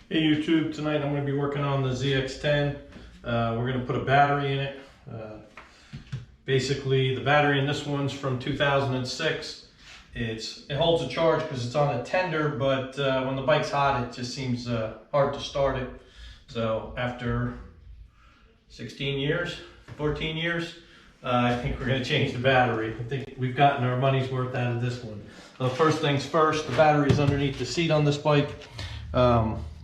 Hey YouTube, tonight I'm going to be working on the ZX10. We're going to put a battery in it. Basically, the battery in this one's from 2006. It holds a charge because it's on a tender, but when the bike's hot, it just seems hard to start it. So after 16 years, 14 years, I think we're going to change the battery. I think we've gotten our money's worth out of this one. First things first, the battery is underneath the seat on this bike.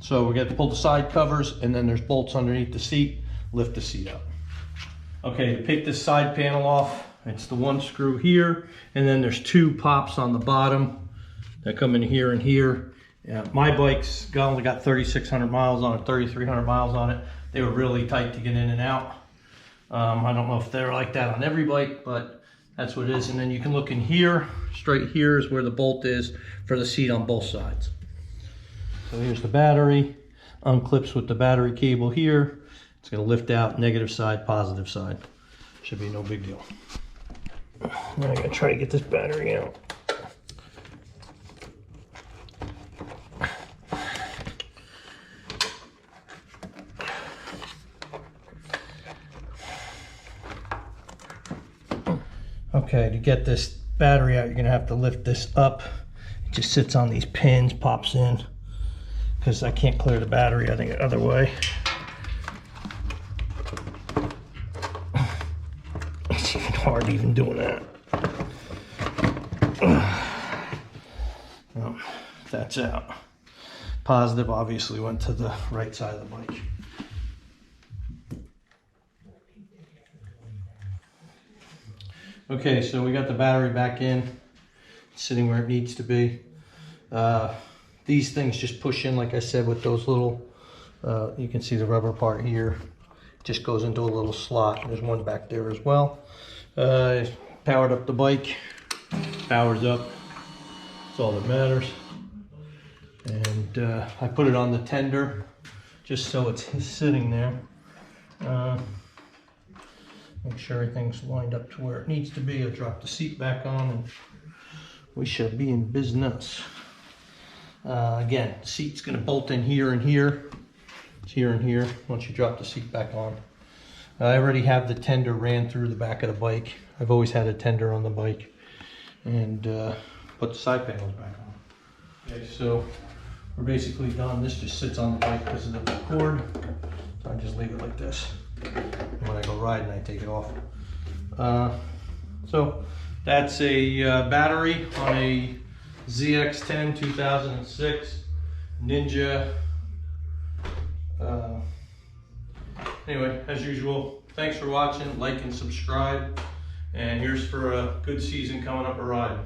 So we got to pull the side covers, and then there's bolts underneath the seat. Lift the seat up. Okay, to take this side panel off, it's the one screw here, and then there's two pops on the bottom that come in here and here. My bike's only got 3,600 miles on it, 3,300 miles on it. They were really tight to get in and out. I don't know if they're like that on every bike, but that's what it is. And then you can look in here, straight here is where the bolt is for the seat on both sides. So here's the battery, unclips with the battery cable here. It's going to lift out negative side, positive side. Should be no big deal. Now I'm going to try to get this battery out. Okay, to get this battery out, you're going to have to lift this up. It just sits on these pins, pops in, because I can't clear the battery, I think, the other way. It's even hard even doing that. Well, that's out. Positive obviously went to the right side of the bike. Okay, so we got the battery back in, sitting where it needs to be. These things just push in, like I said, with those little, you can see the rubber part here, just goes into a little slot. There's one back there as well. Powered up the bike, powers up, that's all that matters. And I put it on the tender, just so it's sitting there. Make sure everything's lined up to where it needs to be. I'll drop the seat back on and we shall be in business. Again, the seat's going to bolt in here and here. It's here and here once you drop the seat back on. I already have the tender ran through the back of the bike. I've always had a tender on the bike. And put the side panels back on. Okay, so we're basically done. This just sits on the bike because of the cord. So I just leave it like this. And when I go riding, I take it off. So that's a battery on a ZX10 2006 Ninja. Anyway, as usual, thanks for watching. Like and subscribe. And here's for a good season coming up a ride.